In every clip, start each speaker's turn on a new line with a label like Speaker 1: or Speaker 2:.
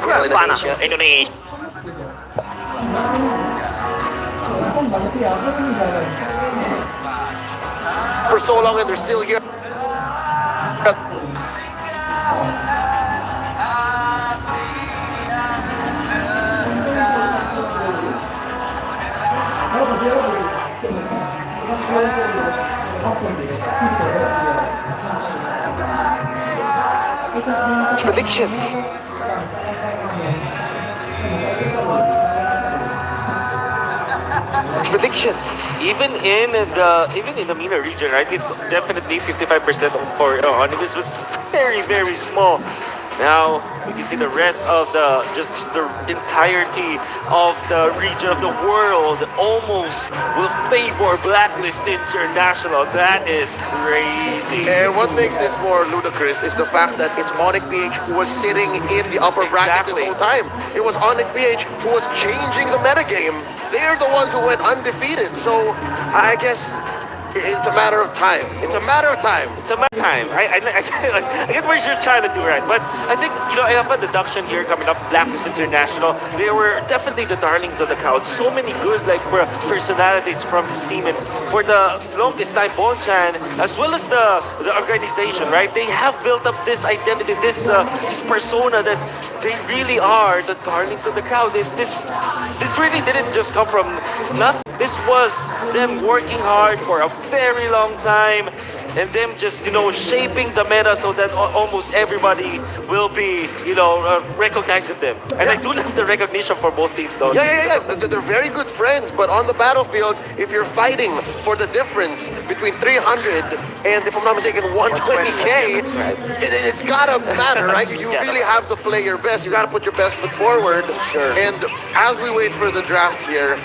Speaker 1: Fana, Indonesia.
Speaker 2: For so long and they're still here. Prediction. Prediction.
Speaker 1: Even in the MENA region, right? It's definitely 55% for Onyx. It's very small. Now we can see the rest of the entirety of the region of the world almost will favor Blacklist International. That is crazy.
Speaker 2: And what makes this more ludicrous is the fact that it's Onyx PH who was sitting in the upper bracket this whole time. It was Onyx PH who was changing the metagame. They're the ones who went undefeated. So I guess it's a matter of time. It's a matter of time.
Speaker 1: It's a matter of time. I get what you're trying to do, right? But I think, I have a deduction here coming off Blacklist International. They were definitely the darlings of the crowd. So many good personalities from this team. And for the longest time, Bonchan, as well as the organization, right? They have built up this identity, this persona that they really are the darlings of the crowd. This really didn't just come from nothing. This was them working hard for a very long time and them just, shaping the meta so that almost everybody will be, recognizing them. And I do love the recognition for both teams, though.
Speaker 2: Yeah. They're very good friends, but on the battlefield, if you're fighting for the difference between 300 and, if I'm not mistaken, 120K, it's gotta matter, right? You really have to play your best. You gotta put your best foot forward.
Speaker 1: Sure.
Speaker 2: And as we wait for the draft here,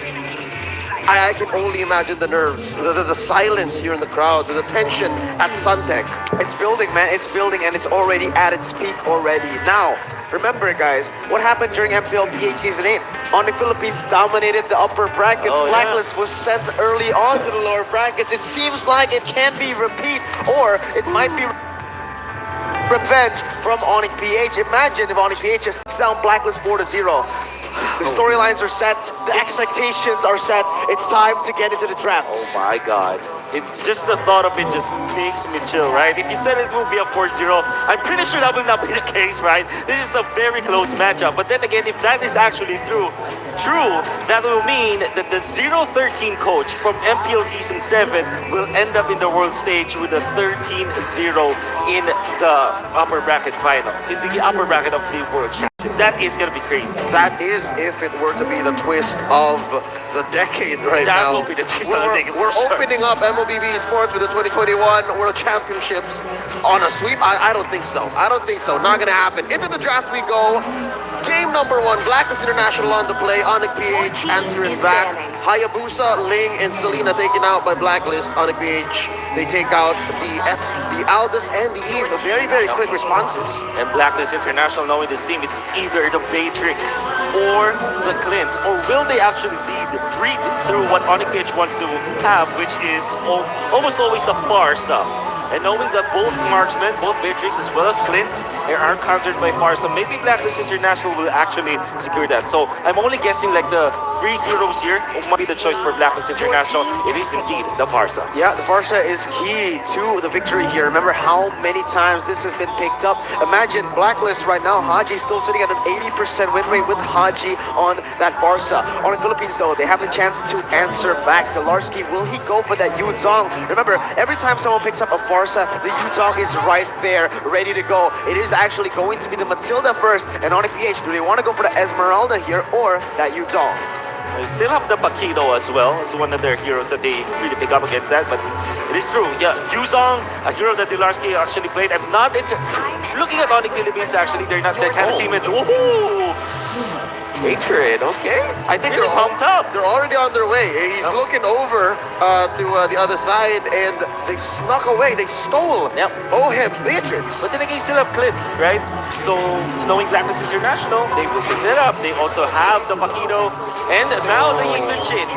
Speaker 2: I can only imagine the nerves, the silence here in the crowd, the tension at Suntech.
Speaker 3: It's building, man. It's building, and it's already at its peak already. Now, remember, guys, what happened during MPL PH Season 8? Onyx Philippines dominated the upper brackets. Blacklist was sent early on to the lower brackets. It seems like it can be repeat, or it might be revenge from Onyx PH. Imagine if Onyx PH just takes down Blacklist 4-0. The storylines are set, the expectations are set. It's time to get into the drafts.
Speaker 1: Oh my God. Just the thought of it just makes me chill, right? If you said it will be a 4-0, I'm pretty sure that will not be the case, right? This is a very close matchup. But then again, if that is actually true, that will mean that the 0-13 coach from MPL Season 7 will end up in the world stage with a 13-0 in the upper bracket final, in the upper bracket of the world championship. That is going to be crazy.
Speaker 2: That is if it were to be the twist of the decade right
Speaker 1: that
Speaker 2: now.
Speaker 1: Will be the twist of the decade.
Speaker 2: We're opening up MLBB Esports with the 2021 World Championships on a sweep. I don't think so. Not gonna happen. Into the draft we go. Game number 1, Blacklist International on the play. Onyx PH answering back. Hayabusa, Ling, and Selena taken out by Blacklist. Onyx PH, they take out the Aldous and the Eve. Very quick responses.
Speaker 1: And Blacklist International, knowing this team, it's either the Matrix or the Clint. Or will they actually read through what Onyx PH wants to have, which is almost always the Farsa. And knowing that both marksmen, both Matrix as well as Clint, are countered by Farsa, maybe Blacklist International will actually secure that. So I'm only guessing like the free heroes here might be the choice for Blacklist International. It is indeed the Farsa.
Speaker 3: Yeah, the Farsa is key to the victory here. Remember how many times this has been picked up. Imagine Blacklist right now, Haji still sitting at an 80% win rate with Haji on that Farsa. On the Philippines though, they have the chance to answer back. Delarski, will he go for that Yuzong? Remember, every time someone picks up a Farsa, the Yuzong is right there, ready to go. It is actually going to be the Matilda first, and Onyx PH, do they want to go for the Esmeralda here or that Yuzong?
Speaker 1: They still have the Paquito as well as one of their heroes that they really pick up against that, but it is true. Yeah, Yuzong, a hero that Delarski actually played. I'm not looking at Onyx Philippines actually, they're not that kind of team. Hatred, okay.
Speaker 2: I think
Speaker 1: really pumped up.
Speaker 2: they're already on their way. He's
Speaker 1: Yep.
Speaker 2: looking over to the other side, and they snuck away. They stole
Speaker 1: Yep.
Speaker 2: Oheb's Matrix.
Speaker 1: But then again, you still have Clint, right? So knowing Blacklist International, they will pick that up. They also have the Paquito, and now the Yisun Shin.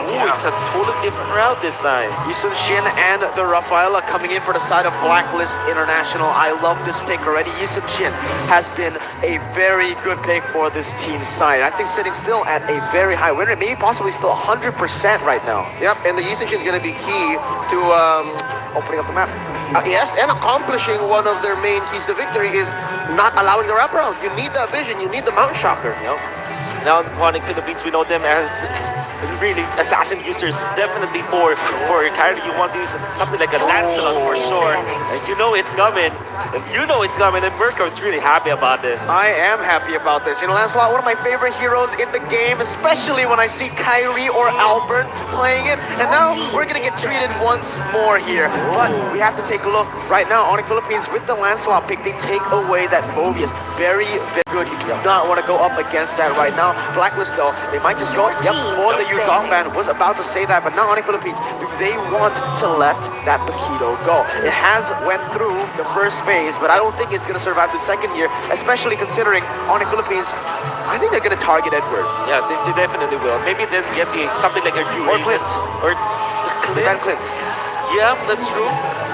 Speaker 1: Ooh, it's a totally different route this time.
Speaker 3: Yisun Shin and the Rafaela coming in for the side of Blacklist International. I love this pick already. Yisun Shin has been a very good pick for this team's side. I think sitting still at a very high win rate, maybe possibly still 100% right now.
Speaker 2: Yep, and the Yisun Shin is going to be key to
Speaker 3: Opening up the map.
Speaker 2: yes, and accomplishing one of their main keys to victory is not allowing the wraparound. You need that vision. You need the Mount Shocker.
Speaker 1: Yep. Now, Onyx Philippines, we know them as really assassin users. Definitely for Kyrie, you want to use something like a Lancelot for sure. And you know it's coming. And you know it's coming. And Mirko's really happy about this.
Speaker 3: I am happy about this. You know, Lancelot, one of my favorite heroes in the game, especially when I see Kyrie or Albert playing it. And now we're gonna get treated once more here. But we have to take a look right now. Onyx Philippines with the Lancelot pick, they take away that Phobius. Very, very good. You do not want to go up against that right now. Blacklist though, they might just go, yep, for the Utah ban. Was about to say that, but now Onyx Philippines, do they want to let that Paquito go? It has went through the first phase, but I don't think it's gonna survive the second year, especially considering Onyx Philippines, I think they're gonna target Edward.
Speaker 1: Yeah, they definitely will. Maybe they'll get something like a Uranus. Or
Speaker 3: Van Clint.
Speaker 1: Yeah, that's true.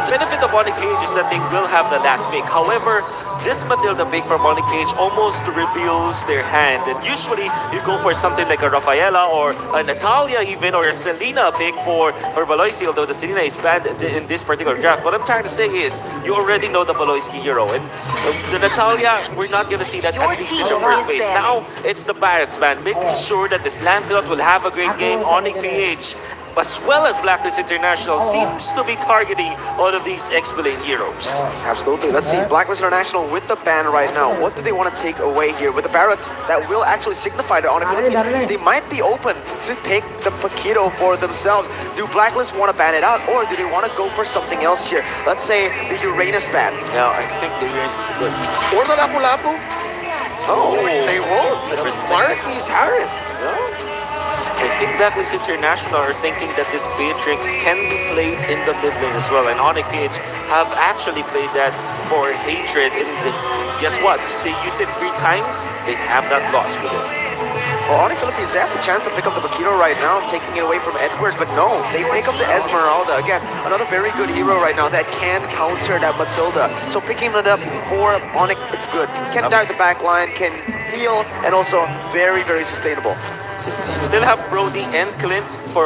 Speaker 1: The benefit of Onyx Cage is that they will have the last pick. However, this Matilda pick from Onyx Cage almost reveals their hand. And usually, you go for something like a Rafaela or a Natalia even, or a Selena pick for Valoisky, although the Selena is banned in this particular draft. What I'm trying to say is, you already know the Valoisky hero. And the Natalia, we're not going to see that at least in the first phase. Now, it's the Barrett's ban, making sure that this Lancelot will have a great game. Onyx Cage, as well as Blacklist International, seems to be targeting all of these X-Villain heroes.
Speaker 3: Absolutely. Let's see. Blacklist International with the ban right now. What do they want to take away here? With the Barretts, that will actually signify to Onyx Philippines, they might be open to pick the Paquito for themselves. Do Blacklist want to ban it out, or do they want to go for something else here? Let's say the Uranus ban.
Speaker 1: Now, I think the Uranus is good.
Speaker 2: Or the Lapu-Lapu.
Speaker 3: Oh,
Speaker 2: They won't.
Speaker 1: Respect.
Speaker 2: Marquis Harris.
Speaker 1: I think Blacklist International are thinking that this Beatrix can be played in the mid lane as well. And Onyx Cage have actually played that for Hatred. And guess what? They used it 3 times. They have not lost with it.
Speaker 3: Well, Onyx Philippines, they have the chance to pick up the Paquito right now, taking it away from Edward, but no, they pick up the Esmeralda. Again, another very good hero right now that can counter that Matilda. So picking it up for Onyx, it's good. Can dive the back line, can heal, and also very, very sustainable.
Speaker 1: You still have Brody and Clint for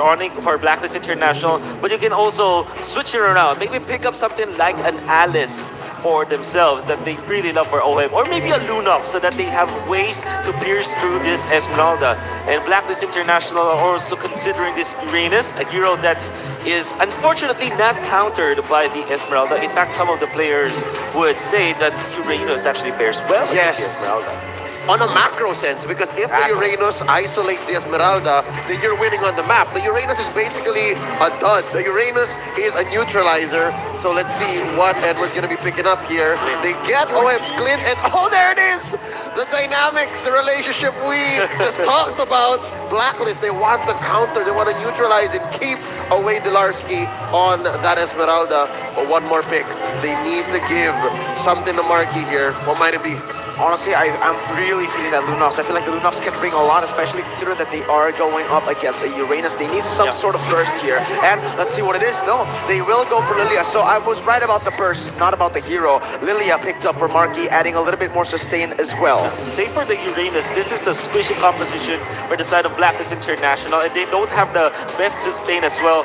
Speaker 1: Blacklist International, but you can also switch it around. Maybe pick up something like an Alice for themselves that they really love for OM, or maybe a Lunox so that they have ways to pierce through this Esmeralda. And Blacklist International are also considering this Uranus, a hero that is unfortunately not countered by the Esmeralda. In fact, some of the players would say that Uranus actually fares well against the Esmeralda.
Speaker 2: On a macro sense, because if the Uranus isolates the Esmeralda, then you're winning on the map. The Uranus is basically a dud. The Uranus is a neutralizer. So let's see what Edward's going to be picking up here. They get OM's Clint, and oh, there it is! The dynamics, the relationship we just talked about. Blacklist, they want to counter, they want to neutralize and keep away Delarsky on that Esmeralda. But one more pick. They need to give something to Marquis here. What might it be?
Speaker 3: Honestly, I'm really feeling that Lunox. I feel like the Lunox can bring a lot, especially considering that they are going up against a Uranus. They need some sort of burst here. And let's see what it is. No, they will go for Lilia. So I was right about the burst, not about the hero. Lilia picked up for Marquis, adding a little bit more sustain as well.
Speaker 1: Same for the Uranus. This is a squishy composition for the side of Blacklist International, and they don't have the best sustain as well.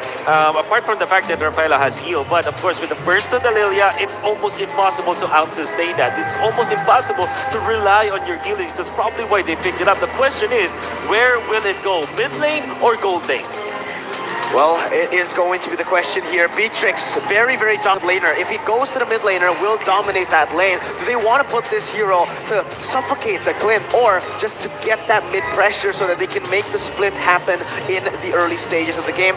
Speaker 1: Apart from the fact that Rafaela has heal, but of course with the burst of the Lilia, it's almost impossible to out-sustain that. It's almost impossible to rely on your healings. That's probably why they picked it up. The question is, where will it go? Mid lane or gold lane?
Speaker 3: Well, it is going to be the question here. Beatrix, very, very dominant laner. If he goes to the mid laner, will dominate that lane. Do they want to put this hero to suffocate the Clint, or just to get that mid pressure so that they can make the split happen in the early stages of the game?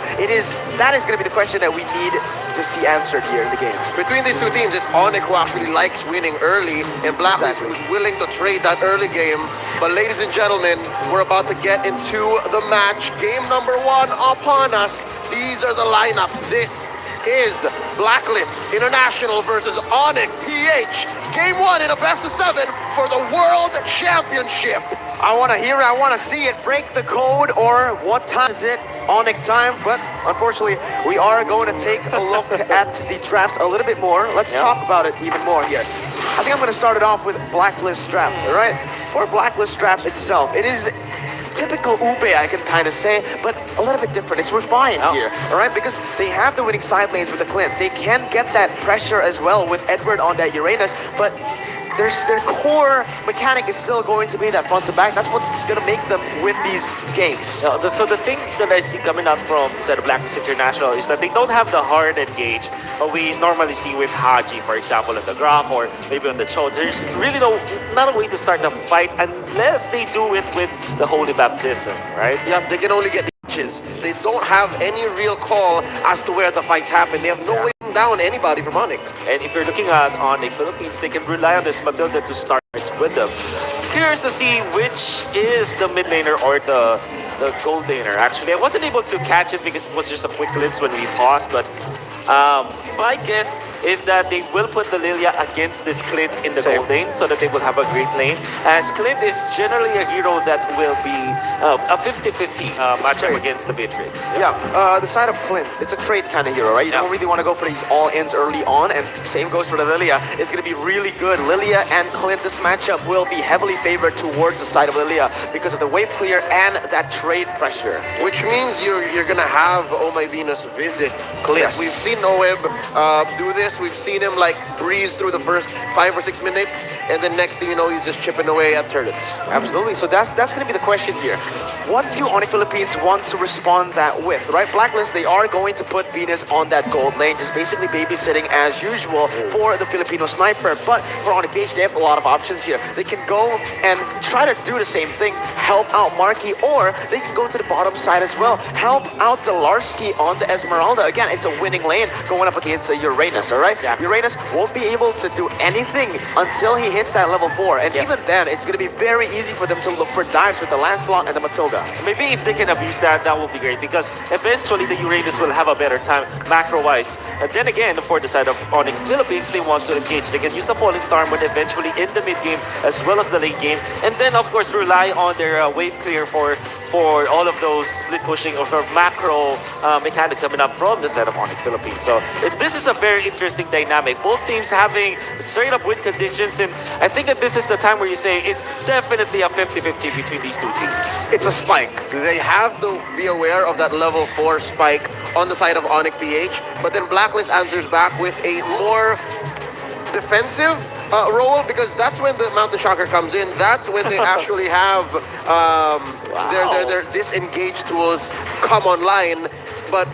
Speaker 3: That is going to be the question that we need to see answered here in the game.
Speaker 2: Between these two teams, it's Onyx who actually likes winning early, and Blacklist who's willing to trade that early game But ladies and gentlemen, we're about to get into the match. Game number 1 upon us. These are the lineups. This is Blacklist International versus Onyx PH. Game 1 in a best of 7 for the World Championship.
Speaker 3: I want to hear it. I want to see it. Break the code, or what time is it? Onyx time. But unfortunately, we are going to take a look at the drafts a little bit more. Let's talk about it even more here. I think I'm going to start it off with Blacklist draft. All right. For Blacklist draft itself, it is typical Ube, I can kind of say, but a little bit different. It's refined here, all right? Because they have the winning side lanes with the Clint. They can get that pressure as well with Edward on that Uranus, but their core mechanic is still going to be that front to back. That's what's going to make them win these games.
Speaker 1: So the thing that I see coming out from Set of Blacklist International is that they don't have the hard engage we normally see with Haji, for example, on the Grok or maybe on the Cho. There's really not a way to start the fight unless they do it with the Holy Baptism, right?
Speaker 2: Yeah, they can only get inches. They don't have any real call as to where the fights happen. They have no way down anybody from Onyx.
Speaker 1: And if you're looking at Onyx Philippines, they can rely on this Matilda to start with them. Curious to see which is the mid laner or the gold laner. Actually, I wasn't able to catch it because it was just a quick glimpse when we paused, but my guess is that they will put the Lilia against this Clint in the gold lane so that they will have a great lane, as Clint is generally a hero that will be a 50-50 matchup against the Beatrix.
Speaker 3: Yeah, the side of Clint, it's a trade kind of hero, right? You don't really want to go for these all-ins early on, and same goes for the Lilia. It's going to be really good. Lilia and Clint, this matchup will be heavily favored towards the side of Lilia because of the wave clear and that trade pressure.
Speaker 2: Which means you're going to have Oh My Venus visit Clint.
Speaker 3: Yes.
Speaker 2: We've seen Noeb do this. We've seen him like breeze through the first 5 or 6 minutes, and then next thing you know, he's just chipping away at turrets.
Speaker 3: Absolutely. So that's going to be the question here. What do Onyx Philippines want to respond that with, right? Blacklist, they are going to put Venus on that gold lane, just basically babysitting as usual for the Filipino sniper. But for Onyx PH, they have a lot of options here. They can go and try to do the same thing, help out Marky, or they can go to the bottom side as well, help out Delarsky on the Esmeralda. Again, it's a winning lane going up against a Uranus, all right? Uranus won't be able to do anything until he hits that level 4. And even then, it's going to be very easy for them to look for dives with the Lancelot and the Matilda.
Speaker 1: Maybe if they can abuse that, that will be great because eventually the Uranus will have a better time macro-wise. And then again, for the side of Onyx Philippines, they want to engage. They can use the Falling Star Moon eventually in the mid-game as well as the late game. And then, of course, rely on their wave clear for all of those split pushing or macro mechanics coming up from the side of Onyx Philippines. So this is a very interesting dynamic. Both teams having straight up win conditions, and I think that this is the time where you say it's definitely a 50-50 between these two teams.
Speaker 2: It's a spike. They have to be aware of that level 4 spike on the side of Onyx PH, but then Blacklist answers back with a more defensive role, because that's when the Mountain Shocker comes in. That's when they actually have their disengage tools come online. But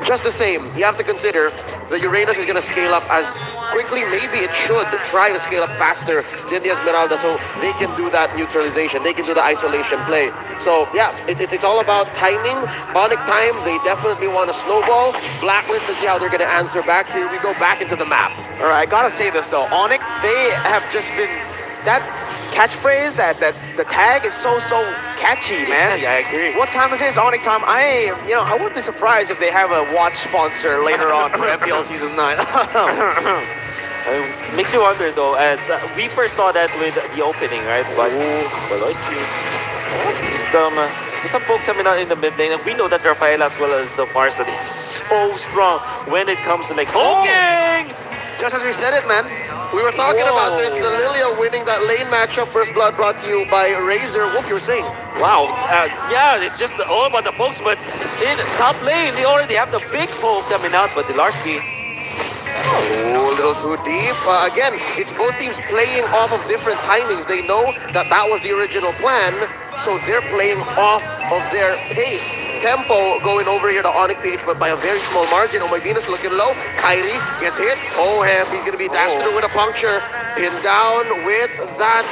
Speaker 2: just the same, you have to consider the Uranus is going to scale up as quickly. Maybe it should try to scale up faster than the Esmeralda, so they can do that neutralization. They can do the isolation play. So yeah, it's all about timing. Onyx time, they definitely want to snowball. Blacklist, to see how they're going to answer back. Here we go back into the map.
Speaker 3: All right, I gotta say this though, Onyx, they have just been that catchphrase, that the tag is so catchy, man.
Speaker 1: Yeah, I agree.
Speaker 3: What time is it? It's Onyx time. I wouldn't be surprised if they have a watch sponsor later on for MPL Season 9.
Speaker 1: Makes me wonder though, as we first saw that with the opening, right? But Baloyski, some folks coming out in the mid lane, and we know that Rafael as well as Farsa is so strong when it comes to like poking.
Speaker 3: Just as we said it, man.
Speaker 2: We were talking about this, the Lilia winning that lane matchup. First Blood brought to you by Razor. Wolf, you were saying?
Speaker 1: Wow, yeah, it's just all about the pokes, but in top lane, they already have the big poke coming out, but Delarsky.
Speaker 2: Oh, a little too deep. Again, it's both teams playing off of different timings. They know that that was the original plan, so they're playing off of their pace. Tempo going over here to Onyx PH, but by a very small margin. Oh my Venus looking low. Kyrie gets hit. Oh, he's going to be dashed through with a puncture. Pinned down with that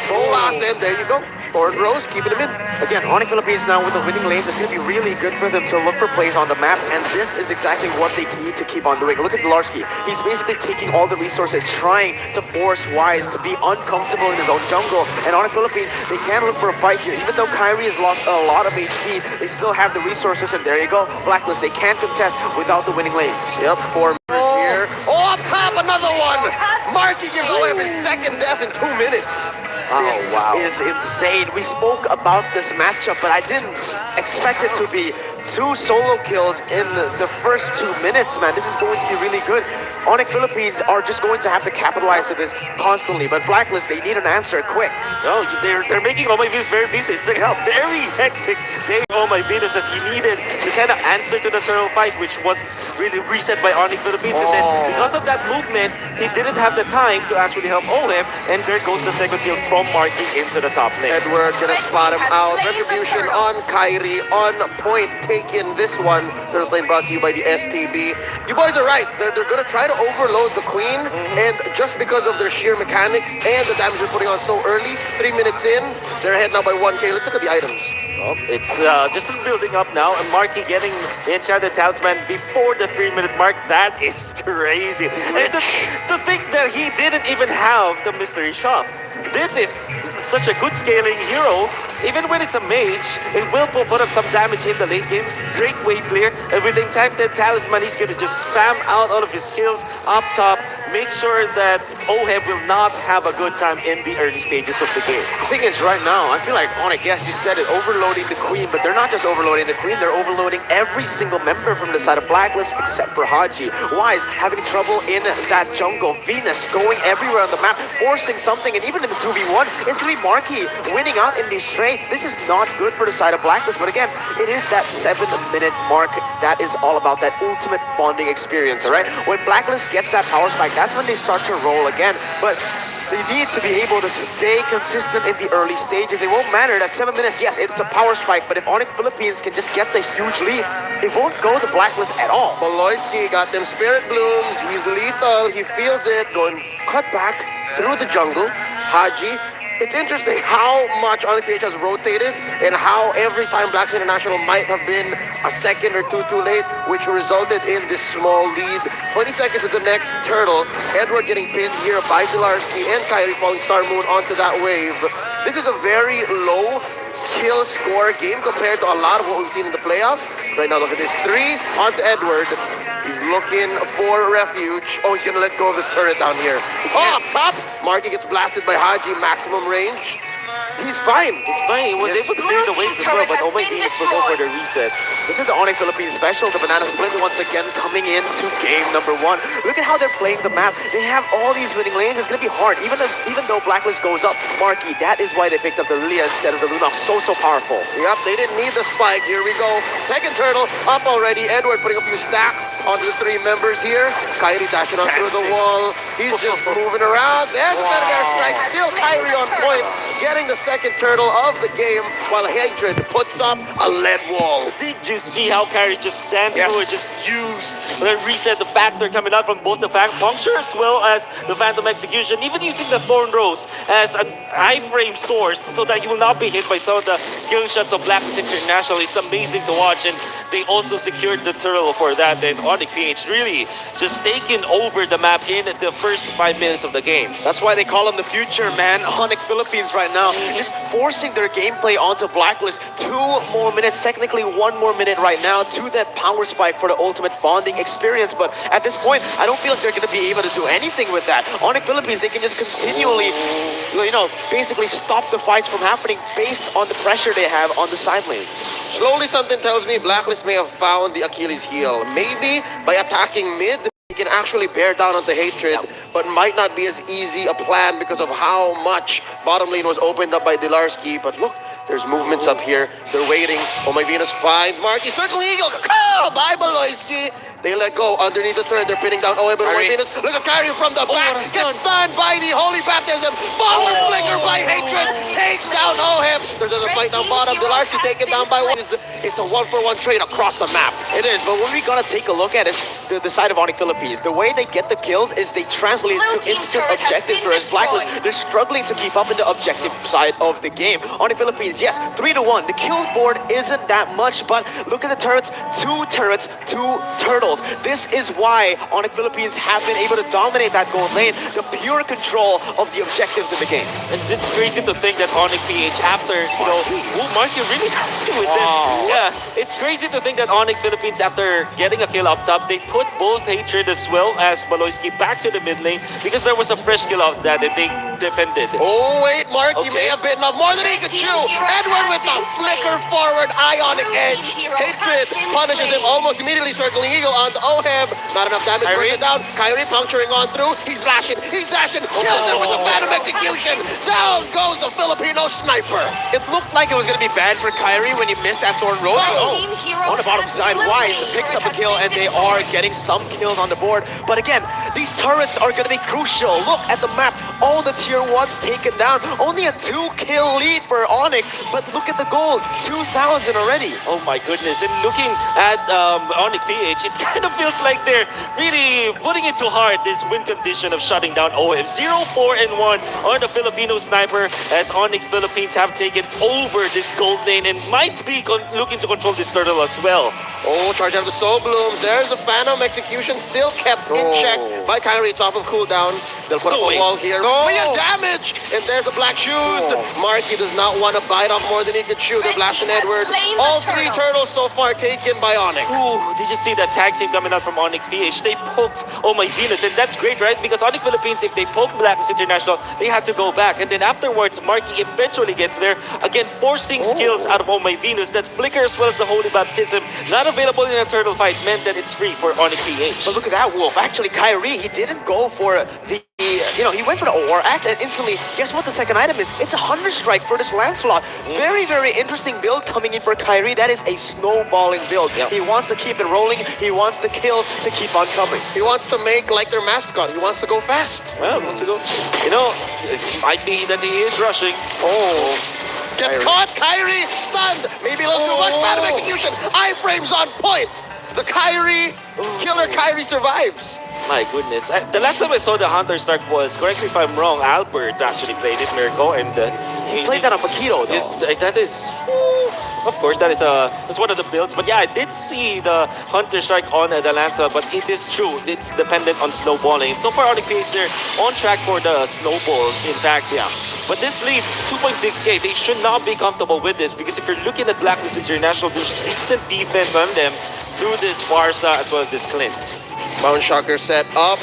Speaker 2: Bolas, and there you go. Thorn Rose keeping him in.
Speaker 3: Again, Onyx Philippines now with the winning lanes, it's going to be really good for them to look for plays on the map, and this is exactly what they need to keep on doing. Look at Delarski. He's basically taking all the resources, trying to force Wise to be uncomfortable in his own jungle. And Onyx Philippines, they can look for a fight here. Even though Kyrie has lost a lot of HP, they still have the resources, and there you go. Blacklist, they can't contest without the winning lanes.
Speaker 2: Yep, 4 members here. Oh, up top, another one! Marky gives away his second death in 2 minutes.
Speaker 3: This is insane. We spoke about this matchup, but I didn't expect it to be 2 solo kills in the first 2 minutes, man. This is going to be really good. Onyx Philippines are just going to have to capitalize to this constantly, but Blacklist, they need an answer quick.
Speaker 1: No, they're making Oh My Venus very busy. It's like a very hectic day. Oh My Venus, as he needed to kind of answer to the turtle fight, which was really reset by Onyx Philippines. And then because of that movement, he didn't have the time to actually help Olem, and there goes the second kill from Marky into the top lane.
Speaker 2: Edward gonna spot him out. Retribution on Kyrie, on point, taking this one. Turtles Lane brought to you by the STB. You boys are right. They're gonna try to overload the Queen, and just because of their sheer mechanics and the damage they're putting on so early, 3 minutes in, they're ahead now by 1K. Let's look at the items.
Speaker 1: Well, it's just building up now, and Marky getting the Enchanted Talisman before the 3-minute mark. That is crazy. And to think that he didn't even have the mystery shop. This is such a good scaling hero. Even when it's a mage, it will put up some damage in the late game. Great wave clear. And with the Enchanted Talisman, he's going to just spam out all of his skills up top. Make sure that Oheb will not have a good time in the early stages of the game.
Speaker 3: The thing is, right now, I feel like Onyx, yes, you said it, overloading the Queen, but they're not just overloading the Queen, they're overloading every single member from the side of Blacklist except for Haji. Wise having trouble in that jungle. Venus going everywhere on the map, forcing something, and even in the 2v1, it's going to be Marky winning out in these straights. This is not good for the side of Blacklist, but again, it is that 7-minute mark that is all about that ultimate bonding experience, all right? When Blacklist gets that power spike, that's when they start to roll again, but they need to be able to stay consistent in the early stages. It won't matter that 7 minutes, yes, it's a power spike, but if Onyx Philippines can just get the huge lead, it won't go to Blacklist at all.
Speaker 2: Boloyski got them Spirit Blooms. He's lethal. He feels it. Going cut back through the jungle. Haji. It's interesting how much Onyx PH has rotated and how every time Blacks International might have been a second or two too late, which resulted in this small lead. 20 seconds of the next turtle. Edward getting pinned here by Delarski and Kyrie falling Star Moon onto that wave. This is a very low kill score game compared to a lot of what we've seen in the playoffs. Right now, look at this. 3 onto Edward. He's looking for refuge. Oh, he's gonna let go of this turret down here. Oh, up top! Marky gets blasted by Haji, maximum range. He's fine.
Speaker 1: He's fine. He was able to clear the waves as well, but Oh My Venus will go for the reset.
Speaker 3: This is the Onyx Philippines special, the Banana Split once again coming into game number 1. Look at how they're playing the map. They have all these winning lanes. It's going to be hard. Even though Blacklist goes up, Marky, that is why they picked up the Lilia instead of the Luna. So powerful.
Speaker 2: Yep, they didn't need the spike. Here we go. Second turtle up already. Edward putting a few stacks onto the 3 members here. Kyrie dashing on through the wall. He's just moving around. There's another airstrike. Still Kyrie on point. Getting the second turtle of the game while Hatred puts up a lead wall.
Speaker 1: Did you see how Kyrie just stands through and just used the reset, the factor coming out from both the puncture as well as the Phantom Execution, even using the Thorn Rose as an iframe source so that he will not be hit by some of the skill shots of Blacklist International. It's amazing to watch, and they also secured the turtle for that. And Onyx PH really just taking over the map in the first 5 minutes of the game.
Speaker 3: That's why they call him the future, man. Onyx Philippines right now, just forcing their gameplay onto Blacklist. 2 more minutes, technically 1 more minute right now to that power spike for the ultimate bonding experience. But at this point, I don't feel like they're going to be able to do anything with that. Onyx Philippines, they can just continually, basically stop the fights from happening based on the pressure they have on the side lanes.
Speaker 2: Slowly something tells me Blacklist may have found the Achilles heel. Maybe by attacking mid, he can actually bear down on the Hatred, but might not be as easy a plan because of how much bottom lane was opened up by Delarski. But look, there's movements up here. They're waiting. Oh My Venus finds Marky. Circling Eagle. Oh, bye Boloyski. They let go underneath the third. They're pinning down Oeb and
Speaker 3: Kyrie.
Speaker 2: Martinez. Look at Kyrie from the back.
Speaker 1: what a
Speaker 2: Gets
Speaker 1: stun.
Speaker 2: stunned by the Holy Baptism. Forward flicker by Hatred. Takes down Oheb. There's a fight down bottom. Delarski taken down by one. It's a 1-for-1 trade across the map.
Speaker 3: It is, but what we gotta take a look at is the side of Onyx Philippines. The way they get the kills is they translate it
Speaker 4: Blue
Speaker 3: to
Speaker 4: team's
Speaker 3: instant
Speaker 4: turret has
Speaker 3: objectives,
Speaker 4: been
Speaker 3: whereas Blacklist,
Speaker 4: destroyed.
Speaker 3: they're struggling to keep up in the objective side of the game. Onyx Philippines, yes, 3-1. The kill board isn't that much, but look at the turrets, 2 turrets, 2 turtles. This is why Onyx Philippines have been able to dominate that gold lane, the pure control of the objectives in the game.
Speaker 1: And it's crazy to think that Onyx PH after, Marky really dancing with them.
Speaker 3: Wow.
Speaker 1: Yeah, it's crazy to think that Onyx Philippines after getting a kill up top, they put both Hatred as well as Baloyski back to the mid lane because there was a fresh kill out that they defended.
Speaker 2: Oh, wait, Marky
Speaker 1: Okay.
Speaker 2: may have bitten off more than he could chew. Edward with the flicker forward, Ionic Edge. Hatred punishes him, almost immediately circling Eagle onto Oheb. Not enough damage,
Speaker 3: Kyrie.
Speaker 2: brings it down. Kyrie puncturing on through. He's slashing, he's dashing, kills him with the Phantom Execution. Down goes the Filipino sniper.
Speaker 3: It looked like it was gonna be bad for Kyrie when he missed that Thorn Road.
Speaker 2: Oh.
Speaker 4: Team Hero
Speaker 3: On the bottom
Speaker 4: has
Speaker 3: side,
Speaker 4: blue
Speaker 3: Wise
Speaker 4: team
Speaker 3: picks
Speaker 4: turret
Speaker 3: up a
Speaker 4: has
Speaker 3: kill
Speaker 4: been
Speaker 3: and they are
Speaker 4: destroyed.
Speaker 3: getting some kills on the board. But again, these turrets are gonna be crucial. Look at the map, all the tier 1s taken down. Only a 2-kill lead for Onyx, but look at the gold, 2,000 already.
Speaker 1: Oh my goodness. And looking at Onyx PH, it kind of feels like they're really putting it too hard, this win condition of shutting down OF. 0-4-1 on the Filipino sniper as Onyx Philippines have taken over this gold lane and might be looking to control this turtle as well.
Speaker 2: Oh, charge out of the Soul Blooms. There's a Phantom Execution still kept in check by Kyrie. It's off of cooldown. They'll put up
Speaker 1: No
Speaker 2: a
Speaker 1: way.
Speaker 2: wall here.
Speaker 3: No.
Speaker 2: Brilliant damage! And there's the Black Shoes. Marky does not want to bite off more than he could chew. They're
Speaker 4: Red
Speaker 2: blasting
Speaker 4: team has
Speaker 2: Edward.
Speaker 4: slain the
Speaker 2: All 3
Speaker 4: turtle.
Speaker 2: turtles so far taken by Onyx.
Speaker 1: Ooh, did you see that tag team coming out from Onyx PH? They poked Oh My Venus, and that's great, right? Because Onyx Philippines, if they poke Blacklist International, they had to go back. And then afterwards, Marky eventually gets there, again, forcing skills out of Oh My Venus. That flicker as well as the Holy Baptism, not available in a turtle fight, meant that it's free for Onyx PH.
Speaker 3: But look at that, Wolf. Actually, Kyrie, he didn't go for the, he went for the OR axe and instantly, guess what the second item is? It's a Hunger Strike for this Lancelot. Very, very interesting build coming in for Kyrie. That is a snowballing build.
Speaker 1: Yep.
Speaker 3: He wants to keep it rolling. He wants the kills to keep on coming.
Speaker 2: He wants to make like their mascot. He wants to go fast.
Speaker 1: Well, let's go. It might be that he is rushing.
Speaker 2: Gets
Speaker 3: Kyrie.
Speaker 2: caught. Kyrie stunned. Maybe a little too much. Phantom Execution. Iframes on point. The Kyrie, killer Kyrie survives.
Speaker 1: My goodness. The last time I saw the Hunter Stark was, correct me if I'm wrong, Albert actually played it, Mirko, and
Speaker 3: He played that on Paquito, though.
Speaker 1: That is, of course, that's one of the builds. But yeah, I did see the Hunter Strike on the Lancelot, but it is true, it's dependent on snowballing. So far on the page, they're on track for the snowballs, in fact, yeah. But this lead, 2.6k, they should not be comfortable with this because if you're looking at Blacklist International, there's decent defense on them through this Barca as well as this Clint.
Speaker 2: Bound Shocker set up.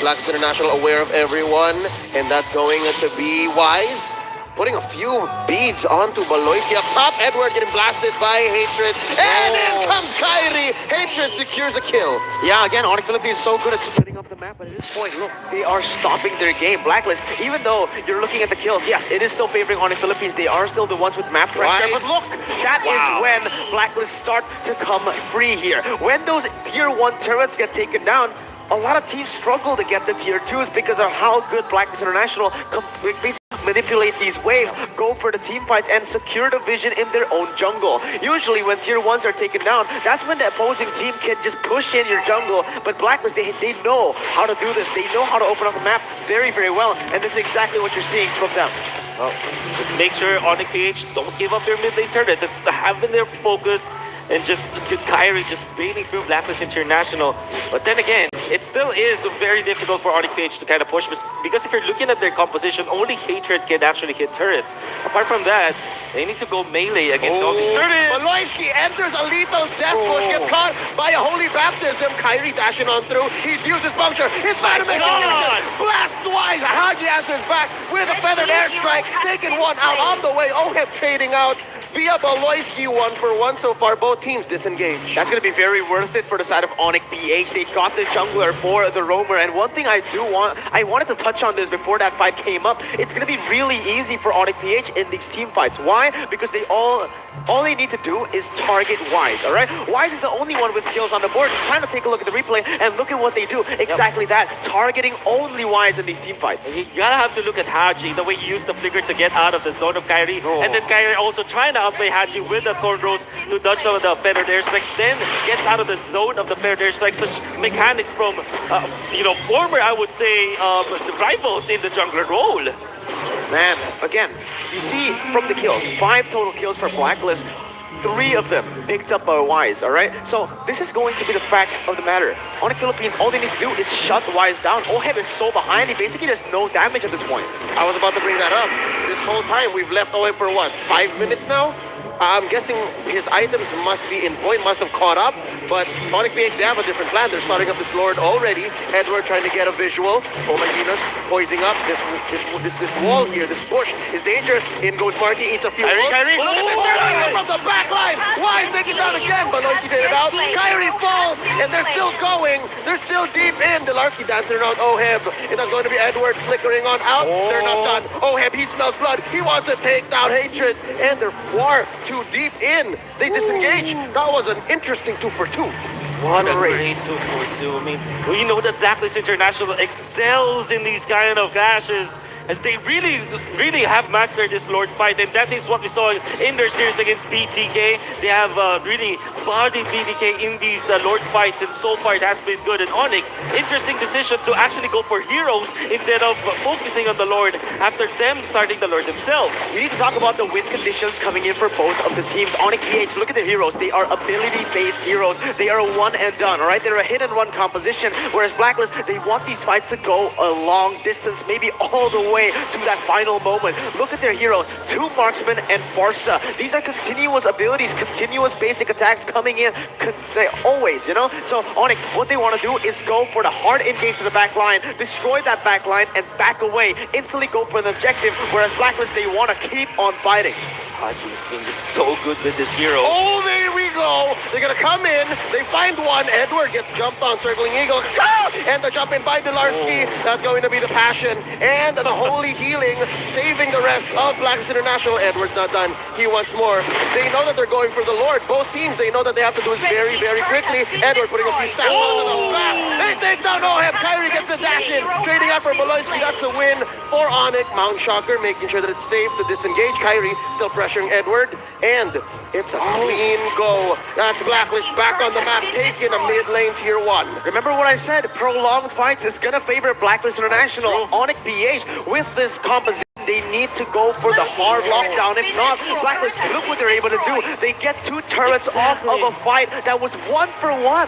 Speaker 2: Blacklist International aware of everyone, and that's going to be Wise. Putting a few beads onto Baloyski up top. Edward getting blasted by Hatred. And in comes Kyrie. Hatred secures a kill.
Speaker 3: Yeah, again, Onyx Philippines is so good at splitting up the map, but at this point, look, they are stopping their game. Blacklist, even though you're looking at the kills, yes, it is still favoring Onyx Philippines. They are still the ones with map pressure,
Speaker 2: Right.
Speaker 3: but look, that is when Blacklist start to come free here. When those tier 1 turrets get taken down, a lot of teams struggle to get the tier 2s because of how good Blacklist International basically manipulate these waves, go for the team fights, and secure the vision in their own jungle. Usually when tier 1s are taken down, that's when the opposing team can just push in your jungle. But Blacklist, they know how to do this. They know how to open up the map very, very well, and this is exactly what you're seeing from them.
Speaker 1: Well, just make sure Onyx PH don't give up their mid lane turret. That's having their focus and just to Kyrie just baiting through Blacklist International. But then again, it still is very difficult for Onyx PH to kind of push because if you're looking at their composition, only Hatred can actually hit turrets. Apart from that, they need to go melee against all these turrets.
Speaker 2: Baloyski enters a lethal death push, gets caught by a Holy Baptism. Kyrie dashing on through. He's used his puncture. His Phantom Execution. Blasts Wise. Haji answers back with a feathered airstrike. Taking one out on the way. Oheb fading out. via Baloyski, 1-for-1 so far. Both teams disengaged.
Speaker 3: That's going to be very worth it for the side of Onyx PH. They got the jungler for the roamer. And one thing I wanted to touch on this before that fight came up. It's going to be really easy for Onyx PH in these team fights. Why? Because all they need to do is target Wise, all right? Wise is the only one with kills on the board. It's time to take a look at the replay and look at what they do. Exactly that, targeting only Wise in these team fights.
Speaker 1: You gotta have to look at Haji, the way he used the flicker to get out of the zone of Kyrie. And then Kyrie also trying to outplay Haji with the cornrows to dodge some of the feathered airstrikes. Then gets out of the zone of the feathered airstrikes. Such mechanics from, former, I would say, the rivals in the jungler role.
Speaker 3: Man, again, you see from the kills, 5 total kills for Blacklist, 3 of them picked up by Wise, all right? So this is going to be the fact of the matter. On the Philippines, all they need to do is shut Wise down. Oheb is so behind, he basically does no damage at this point.
Speaker 2: I was about to bring that up. This whole time, we've left Owen for what, 5 minutes now? I'm guessing his items must be in point, must have caught up, but Onyx PH, they have a different plan. They're starting up this Lord already. Edward trying to get a visual. Oh my goodness, poising up. This wall here, this bush is dangerous. In goes Marky, eats a few wolves.
Speaker 1: Kyrie.
Speaker 2: Look at this, they're coming from the back line. Why is taking down again? Baloyski faded out. Kyrie falls, and they're still going. They're still deep in. Delarski dancing around Oheb. And that's going to be Edward flickering on out. They're not done. Oheb, he smells blood. He wants to take down Hatred, and they're far too deep in. They disengage. That was an interesting 2-for-2.
Speaker 1: What a great 2-for-2. I mean, we know that Blacklist International excels in these kind of clashes, as they really, really have mastered this Lord fight, and that is what we saw in their series against BTK. They have really bodied BTK in these Lord fights, and so far it has been good. And Onyx, interesting decision to actually go for heroes instead of focusing on the Lord after them starting the Lord themselves.
Speaker 3: We need to talk about the win conditions coming in for both of the teams. Onyx PH, look at their heroes. They are ability-based heroes. They are a one and done, all right? They're a hit-and-run composition, whereas Blacklist, they want these fights to go a long distance, maybe all the way to that final moment. Look at their heroes, 2 marksmen and Farsa. These are continuous abilities, continuous basic attacks coming in, they always, So Onyx, what they want to do is go for the hard engage to the back line, destroy that back line, and back away, instantly go for an objective, whereas Blacklist, they want to keep on fighting.
Speaker 1: Haji's being so good with this hero.
Speaker 2: Oh, there we go. They're going to come in. They find one. Edward gets jumped on, circling eagle. Ah! And the jump in by Delarski. That's going to be the passion. And the holy healing, saving the rest of Blacklist International. Edward's not done. He wants more. They know that they're going for the Lord. Both teams, they know that they have to do it very, very quickly. Edward putting a few stats onto the back. They take down Oheb. Kyrie gets the dash in. Trading out for Baloyski. That's a win for Onyx. Mount Shocker making sure that it's safe to disengage. Kyrie still pressuring Edward, and it's a clean go. That's Blacklist back on the map, taking a mid lane tier 1.
Speaker 3: Remember what I said, prolonged fights is gonna favor Blacklist International. Onyx PH, with this composition, they need to go for the hard lockdown. If not, Blacklist, look what they're able to do. They get 2 turrets off of a fight that was 1-for-1.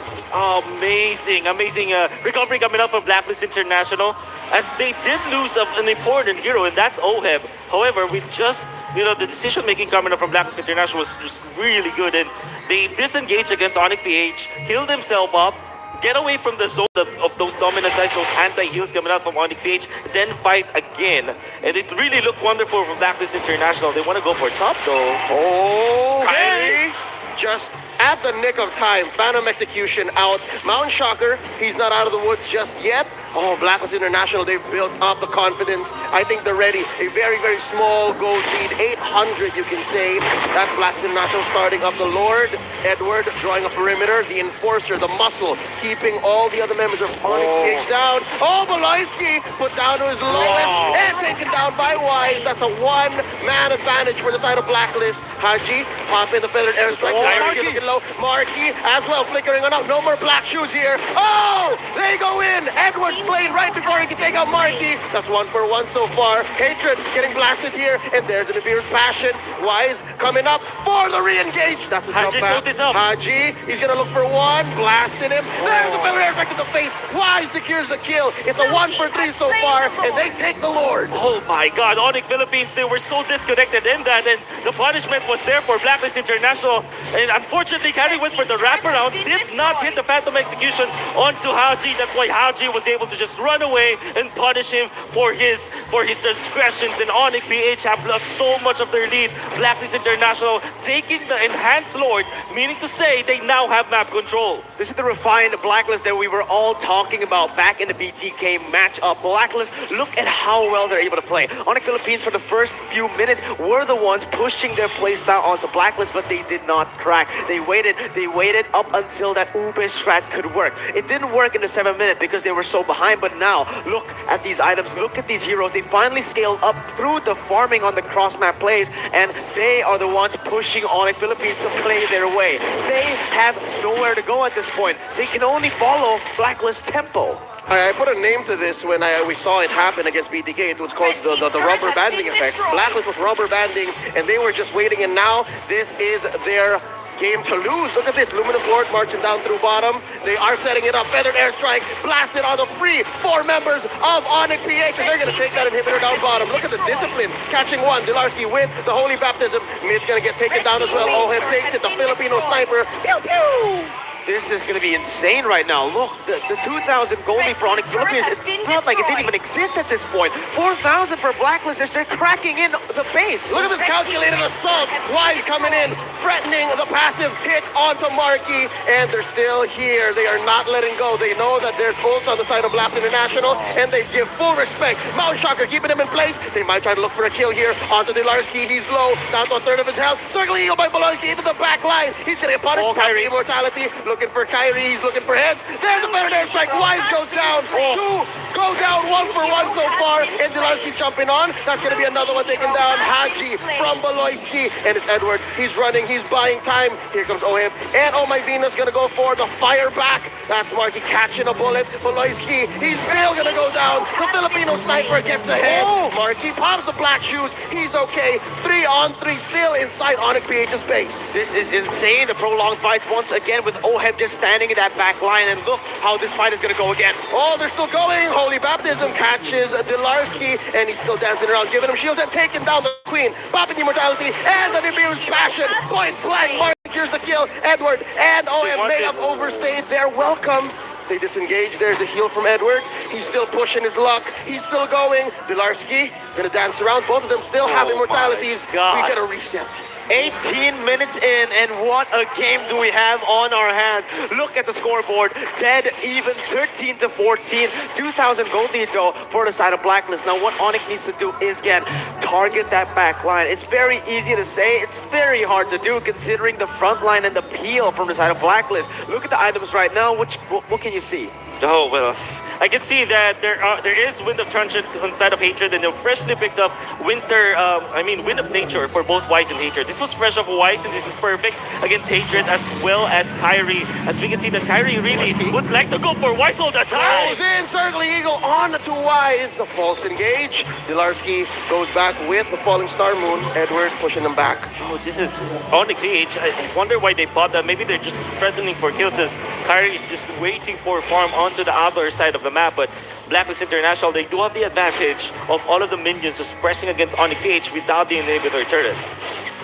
Speaker 1: Amazing recovery coming up from Blacklist International, as they did lose an important hero, and that's Oheb. However, with just the decision making coming up from Blacklist International was just really good, and they disengaged against Onyx PH, healed themselves up, get away from the zone of those dominant sides, those anti-heals coming out from Onyx PH, then fight again. And it really looked wonderful from Blacklist International. They want to go for top though.
Speaker 2: Oh, Kyrie just at the nick of time. Phantom Execution out. Mount Shocker, he's not out of the woods just yet. Oh, Blacklist International, they've built up the confidence. I think they're ready. A very, very small gold lead. 800, you can say. That's Blacklist International starting up the Lord. Edward drawing a perimeter. The Enforcer, the muscle, keeping all the other members of Onyx PH down. Oh, Baloyski put down to his lowest and taken down by Wise. That's a 1-man advantage for the side of Blacklist. Haji, pop in the feathered airstrike. Marky low. Marky as well, flickering on up. No more black shoes here. Oh, they go in. Edward slain right before he can take out Marky. That's 1-for-1 so far. Hatred getting blasted here, and there's an Fierce Passion. Wise coming up for the re-engage. That's a jump back. Haji, he's gonna look for one, blasting him. There's a feather airstrike to the face. Wise secures the kill. It's a 1-for-3 so far, and they take the Lord.
Speaker 1: Oh my God, Onyx Philippines, they were so disconnected in that, and the punishment was there for Blacklist International. And unfortunately, Kyrie went for the wraparound, did not hit the Phantom Execution onto Haji. That's why Haji was able to just run away and punish him for his transgressions. And Onyx PH have lost so much of their lead. Blacklist International taking the Enhanced Lord, meaning to say they now have map control.
Speaker 3: This is the refined Blacklist that we were all talking about back in the BTK matchup. Blacklist, look at how well they're able to play. Onyx Philippines for the first few minutes were the ones pushing their playstyle onto Blacklist, but they did not crack. They waited up until that Ube strat could work. It didn't work in the 7 minute because they were so behind, but now look at these items, look at these heroes. They finally scaled up through the farming on the cross map plays, and they are the ones pushing Onyx Philippines to play their way. They have nowhere to go at this point. They can only follow Blacklist tempo.
Speaker 2: I put a name to this when we saw it happen against BTK. It was called the rubber banding effect. Blacklist was rubber banding, and they were just waiting, and now this is their game to lose. Look at this, Luminous Lord marching down through bottom. They are setting it up, feathered airstrike, blasted on the free 4 members of Onyx PH, and they're gonna take that inhibitor down bottom. Look at the discipline, catching one, Dilarski with the Holy Baptism. Mid's gonna get taken down as well. Ohev takes it, the Filipino sniper. Pew pew!
Speaker 3: This is going to be insane right now. Look, the 2,000 goldie for Onyx Philippines, it felt like it didn't even exist at this point. 4,000 for Blacklist, they're cracking in the base.
Speaker 2: Look at this calculated assault. Wise coming in, threatening the passive hit onto Marky, and they're still here. They are not letting go. They know that there's ults on the side of Blast International, and they give full respect. Mount Shocker keeping him in place. They might try to look for a kill here onto Dilarski. He's low, down to a third of his health. Circling Eagle by Bolonski into the back line. He's going to get punished. Kyrie immortality. Looking for Kyrie, he's looking for heads. There's a better airstrike. Wise goes down. 2 go down, 1 for 1 so far. And Dilarski jumping on. That's going to be another one taken down. Haji from Beloyski. And it's Edward. He's running. He's buying time. Here comes Ohib. And Oh My Venus going to go for the fire back. That's Marky catching a bullet. Beloyski, he's still going to go down. The Filipino sniper gets ahead. Marky pops the black shoes. He's okay. 3 on 3 still inside Onyx PH's base.
Speaker 3: This is insane. The prolonged fights once again with Oheb just standing in that back line, and look how this fight is going to go again.
Speaker 2: Oh, they're still going. Holy Baptism catches Dilarski, and he's still dancing around, giving him shields and taking down the Queen. Popping immortality and the Nibiru's passion. Point blank. Mark secures the kill. Edward and OM may have overstayed their welcome. They disengage. There's a heal from Edward. He's still pushing his luck. He's still going. Dilarski gonna dance around. Both of them still have immortalities. We get a reset.
Speaker 3: 18 minutes in, and what a game do we have on our hands. Look at the scoreboard. Dead even, 13-14. 2,000 gold lead though for the side of Blacklist. Now what Onyx needs to do is, again, target that back line. It's very easy to say. It's very hard to do considering the front line and the peel from the side of Blacklist. Look at the items right now. What can you see?
Speaker 1: Oh, well, I can see that there is Wind of Truncheon on side of Hatred, and they freshly picked up Wind of Nature for both Wise and Hatred. This was fresh off Wise, and this is perfect against Hatred as well as Kyrie. As we can see that Kyrie really would like to go for Wise all the time.
Speaker 2: Goes in, circling Eagle on to Wise. A false engage. Dilarski goes back with the Falling Star Moon. Edward pushing them back.
Speaker 1: Oh, this is Onyx PH. I wonder why they bought that. Maybe they're just threatening for kills, as Kyrie is just waiting for farm onto the other side of the map. But Blacklist International, they do have the advantage of all of the minions just pressing against Onyx PH without the inhibitor turret.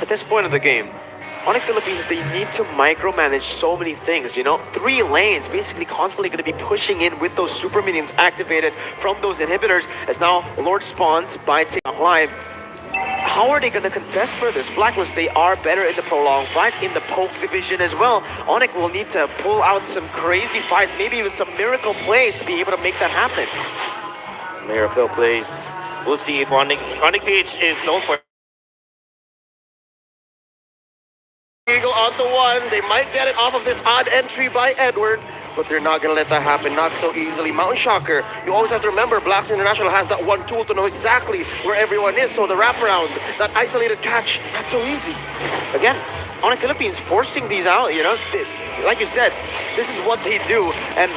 Speaker 3: At this point of the game, Onyx Philippines, they need to micromanage so many things, you know? 3 lanes, basically constantly going to be pushing in with those super minions activated from those inhibitors, as now Lord spawns by TikTok Live. How are they going to contest for this? Blacklist, they are better in the prolonged fights, in the poke division as well. Onyx will need to pull out some crazy fights, maybe even some miracle plays to be able to make that happen.
Speaker 1: Miracle plays. We'll see if Onyx PH is known for.
Speaker 2: Eagle onto 1. They might get it off of this odd entry by Edward, but they're not going to let that happen, not so easily. Mountain Shocker, you always have to remember, Blacks International has that one tool to know exactly where everyone is, so the wraparound, that isolated catch, not so easy.
Speaker 3: Again, Onyx Philippines forcing these out, you know? Like you said, this is what they do, and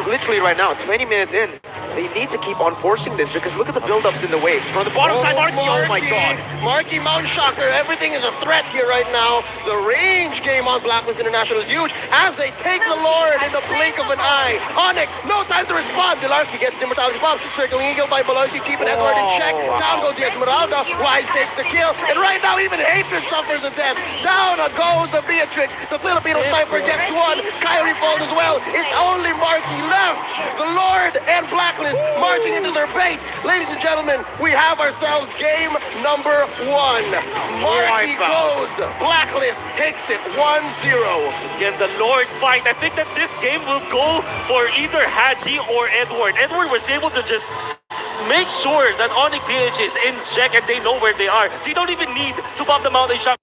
Speaker 3: literally right now, 20 minutes in, They need to keep on forcing this because look at the build-ups in the waves. From the bottom side, Marky, oh my god.
Speaker 2: Marky Mountain Shocker, everything is a threat here right now. The range game on Blacklist International is huge as they take the Lord in the blink of an eye. Onyx, no time to respond. Delarski gets the Immortality Bomb. Circling Eagle by Belosi, keeping Edward in check. Down goes the Esmeralda. Wise takes the kill. And right now, even Hatred suffers a death. Down goes the Beatrix. The Filipino sniper gets one. Kyrie falls as well. It's only Marky left. The Lord and Blacklist marching into their base. Ladies and gentlemen, we have ourselves game number 1. Marky goes. Blacklist takes it 1-0.
Speaker 1: Again, the Lord fight. I think that this game will go for either Haji or Edward. Edward was able to just make sure that Onyx PH is in check and they know where they are. They don't even need to pop the mountain shot.